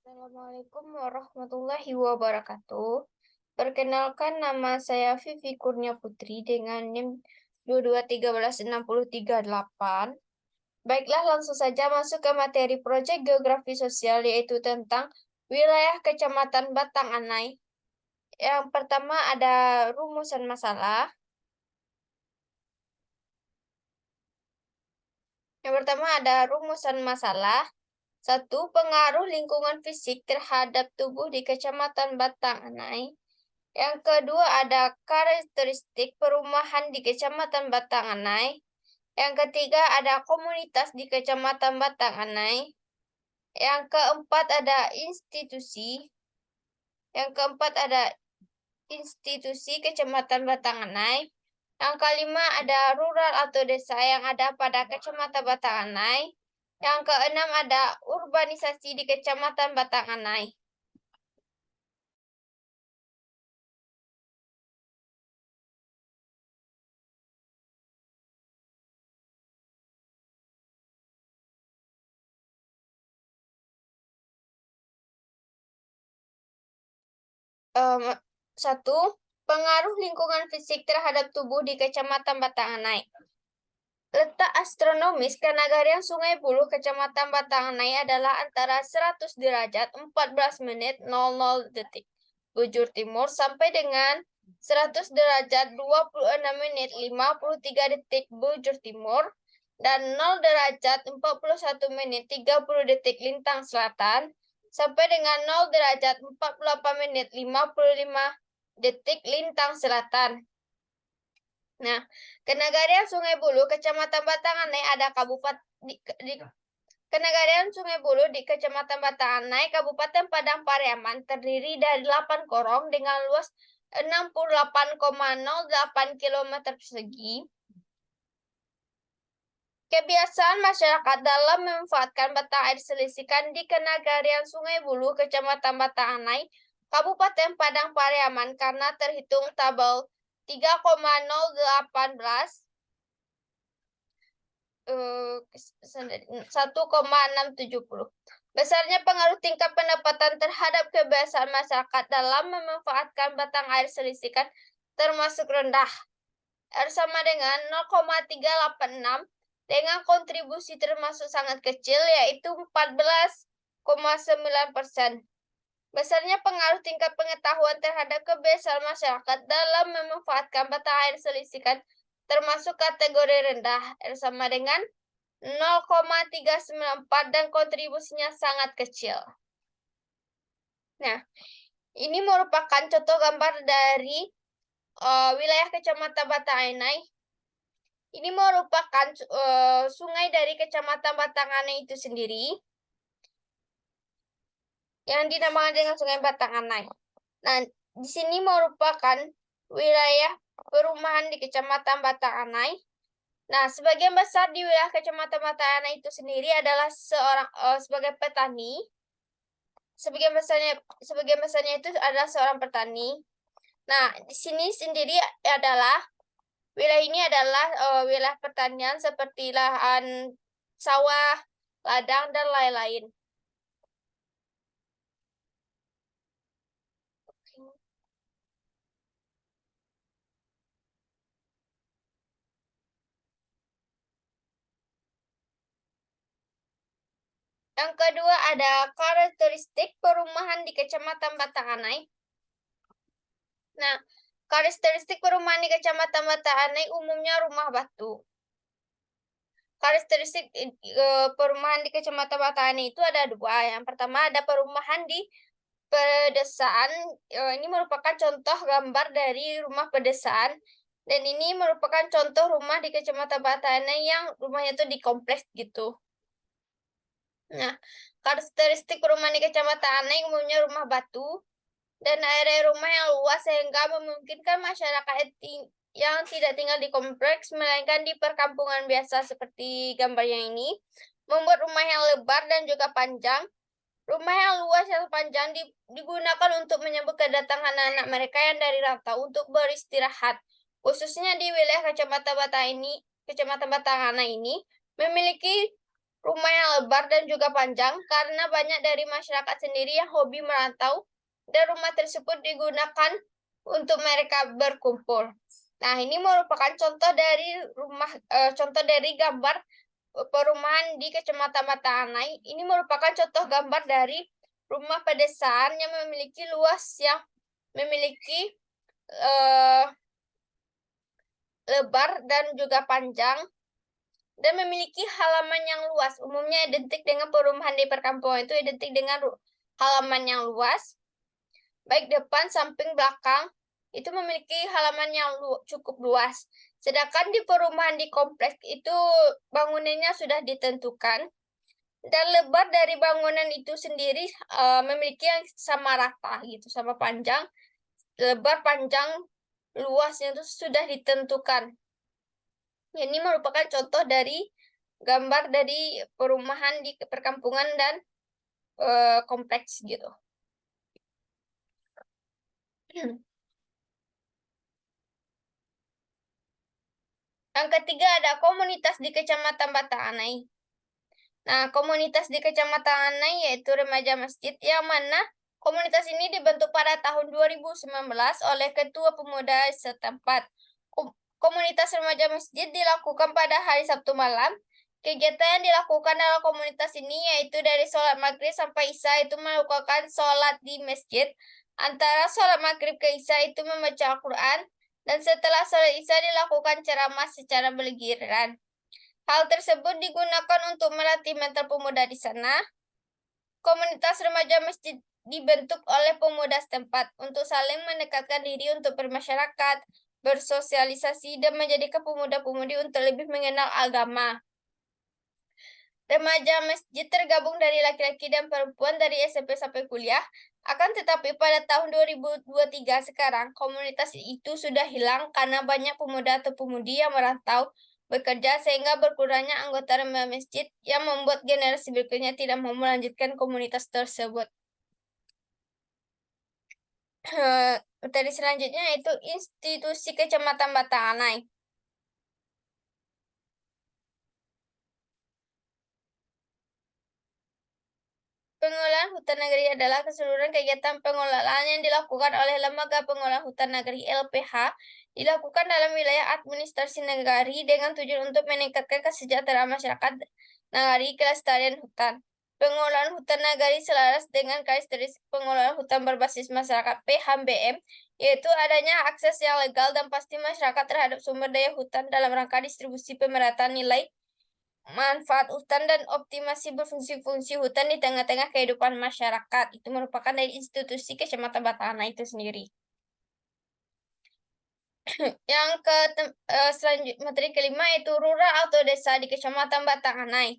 Assalamualaikum warahmatullahi wabarakatuh. Perkenalkan, nama saya Vivi Kurnia Putri dengan NIM 22136338. Baiklah, langsung saja masuk ke materi proyek geografi sosial, yaitu tentang wilayah Kecamatan Batang Anai. Yang pertama ada rumusan masalah. Yang pertama ada rumusan masalah. 1. Pengaruh lingkungan fisik terhadap tubuh di Kecamatan Batang Anai. Yang kedua ada karakteristik perumahan di Kecamatan Batang Anai. Yang ketiga ada komunitas di Kecamatan Batang Anai. Yang keempat ada institusi. Yang keempat ada institusi Kecamatan Batang Anai. Yang kelima ada rural atau desa yang ada pada Kecamatan Batang Anai. Yang keenam ada urbanisasi di Kecamatan Batang Anai. Em, 1. Pengaruh lingkungan fisik terhadap tubuh di Kecamatan Batang Anai. Letak astronomis Kenagarian Sungai Buloh Kecamatan Batang Anai adalah antara 100 derajat 14 menit 00 detik bujur timur sampai dengan 100 derajat 26 menit 53 detik bujur timur dan 0 derajat 41 menit 30 detik lintang selatan sampai dengan 0 derajat 48 menit 55 detik lintang selatan. Nah, Kenagarian Sungai Buloh Kecamatan Batang Anai ada Kenagarian Sungai Buloh di Kecamatan Batang Anai, Kabupaten Padang Pariaman terdiri dari 8 korong dengan luas 68,08 km persegi. Kebiasaan masyarakat dalam memanfaatkan batang air selisikan di Kenagarian Sungai Buloh Kecamatan Batang Anai, Kabupaten Padang Pariaman karena terhitung tabel 3,018 1,670. Besarnya pengaruh tingkat pendapatan terhadap kebiasaan masyarakat dalam memanfaatkan batang air selisikan termasuk rendah. R sama dengan 0,386 dengan kontribusi termasuk sangat kecil yaitu 14,9%. Besarnya pengaruh tingkat pengetahuan terhadap kebiasaan masyarakat dalam memanfaatkan batang air selisikan termasuk kategori rendah. R sama dengan 0,394 dan kontribusinya sangat kecil. Nah, ini merupakan contoh gambar dari wilayah Kecamatan Batang Anai. Ini merupakan sungai dari Kecamatan Batang Anai itu sendiri yang dinamakan dengan Sungai Batang Anai. Nah, di sini merupakan wilayah perumahan di Kecamatan Batang Anai. Nah, sebagian besar di wilayah Kecamatan Batang Anai itu sendiri adalah sebagai petani. Sebagian besarnya itu adalah seorang petani. Nah, di sini sendiri adalah wilayah ini adalah wilayah pertanian seperti lahan sawah, ladang, dan lain-lain. Yang kedua ada karakteristik perumahan di Kecamatan Batang Anai. Nah, karakteristik perumahan di Kecamatan Batang Anai umumnya rumah batu. Karakteristik perumahan di Kecamatan Batang Anai itu ada dua. Yang pertama ada perumahan di pedesaan. Ini merupakan contoh gambar dari rumah pedesaan. Dan ini merupakan contoh rumah di Kecamatan Batang Anai yang rumahnya itu di kompleks gitu. Nah, karakteristik perumahan di Kecamatan Anai umumnya rumah batu dan area rumah yang luas sehingga memungkinkan masyarakat yang tidak tinggal di kompleks melainkan di perkampungan biasa seperti gambar yang ini, membuat rumah yang lebar dan juga panjang. Rumah yang luas yang panjang digunakan untuk menyambut kedatangan anak mereka yang dari rantau untuk beristirahat. Khususnya di wilayah Kecamatan Batang Anai ini memiliki rumah yang lebar dan juga panjang karena banyak dari masyarakat sendiri yang hobi merantau dan rumah tersebut digunakan untuk mereka berkumpul. Nah, ini merupakan contoh dari contoh dari gambar perumahan di Kecamatan Bata Anai. Ini merupakan contoh gambar dari rumah pedesaan yang memiliki luas yang memiliki lebar dan juga panjang dan memiliki halaman yang luas. Umumnya identik dengan perumahan di perkampungan itu identik dengan halaman yang luas, baik depan, samping, belakang, itu memiliki halaman yang cukup luas. Sedangkan di perumahan di kompleks itu bangunannya sudah ditentukan dan lebar dari bangunan itu sendiri memiliki yang sama rata gitu, sama panjang, lebar, panjang, luasnya itu sudah ditentukan. Ini merupakan contoh dari gambar dari perumahan di perkampungan dan kompleks gitu. Yang ketiga ada komunitas di Kecamatan Bata Anai. Nah, komunitas di Kecamatan Anai yaitu remaja masjid yang mana komunitas ini dibentuk pada tahun 2019 oleh Ketua Pemuda setempat. Komunitas remaja masjid dilakukan pada hari Sabtu malam. Kegiatan yang dilakukan dalam komunitas ini yaitu dari sholat maghrib sampai isya itu melakukan sholat di masjid. Antara sholat maghrib ke isya itu membaca Al-Quran. Dan setelah sholat isya dilakukan ceramah secara bergiliran. Hal tersebut digunakan untuk melatih mental pemuda di sana. Komunitas remaja masjid dibentuk oleh pemuda setempat untuk saling mendekatkan diri untuk bermasyarakat, bersosialisasi, dan menjadikan pemuda-pemudi untuk lebih mengenal agama. Remaja masjid tergabung dari laki-laki dan perempuan dari SMP sampai kuliah. Akan tetapi pada tahun 2023 sekarang, komunitas itu sudah hilang karena banyak pemuda atau pemudi yang merantau bekerja sehingga berkurangnya anggota remaja masjid yang membuat generasi berikutnya tidak mau melanjutkan komunitas tersebut. Materi selanjutnya yaitu institusi Kecamatan Bata Anai. Pengelolaan hutan negeri adalah keseluruhan kegiatan pengelolaan yang dilakukan oleh Lembaga Pengelolaan Hutan Negeri (LPH), dilakukan dalam wilayah administrasi negari dengan tujuan untuk meningkatkan kesejahteraan masyarakat negari kelestarian hutan. Pengelolaan hutan negari selaras dengan karakteristik pengelolaan hutan berbasis masyarakat (PHBM), yaitu adanya akses yang legal dan pasti masyarakat terhadap sumber daya hutan dalam rangka distribusi pemerataan nilai manfaat hutan dan optimasi berfungsi-fungsi hutan di tengah-tengah kehidupan masyarakat. Itu merupakan dari institusi Kecamatan Bata Anai itu sendiri. Yang selanjutnya materi kelima yaitu rural atau desa di Kecamatan Batang Anai.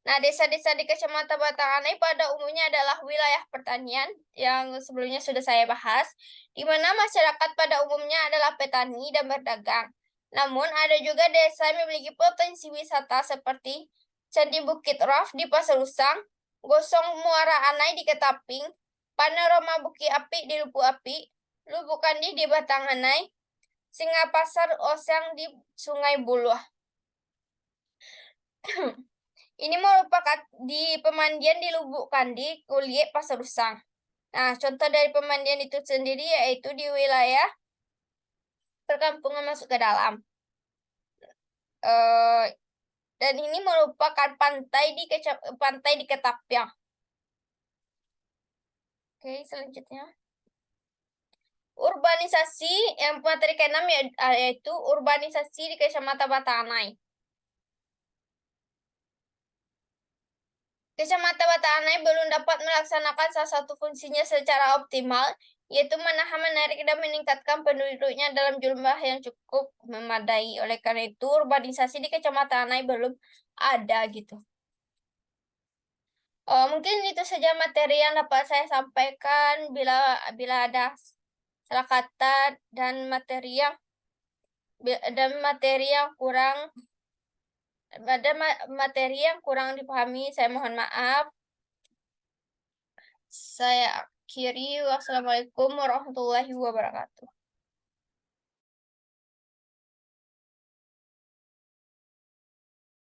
Nah, desa-desa di Kecamatan Batang Anai pada umumnya adalah wilayah pertanian yang sebelumnya sudah saya bahas, di mana masyarakat pada umumnya adalah petani dan berdagang. Namun, ada juga desa yang memiliki potensi wisata seperti Candi Bukit Raf di Pasar Usang, Gosong Muara Anai di Ketaping, Panorama Bukit Api di Lubuk Api, Lubuk Kandi di Batang Anai, Singapasar Osang di Sungai Buluh. Ini merupakan di pemandian di Lubuk Kandi, Kuliek, Pasar Usang. Nah, contoh dari pemandian itu sendiri yaitu di wilayah perkampungan masuk ke dalam. Dan ini merupakan pantai di Ketapang. Oke, selanjutnya. Urbanisasi yang materi ke-6 yaitu urbanisasi di Kecamatan Bata Anai. Kecamatan Bata Anai belum dapat melaksanakan salah satu fungsinya secara optimal, yaitu menarik dan meningkatkan penduduknya dalam jumlah yang cukup memadai. Oleh karena itu, urbanisasi di Kecamatan Anai belum ada gitu. Mungkin itu saja materi yang dapat saya sampaikan. Bila ada salah kata dan materi yang kurang dipahami, saya mohon maaf. Saya akhiri. Wassalamualaikum warahmatullahi wabarakatuh.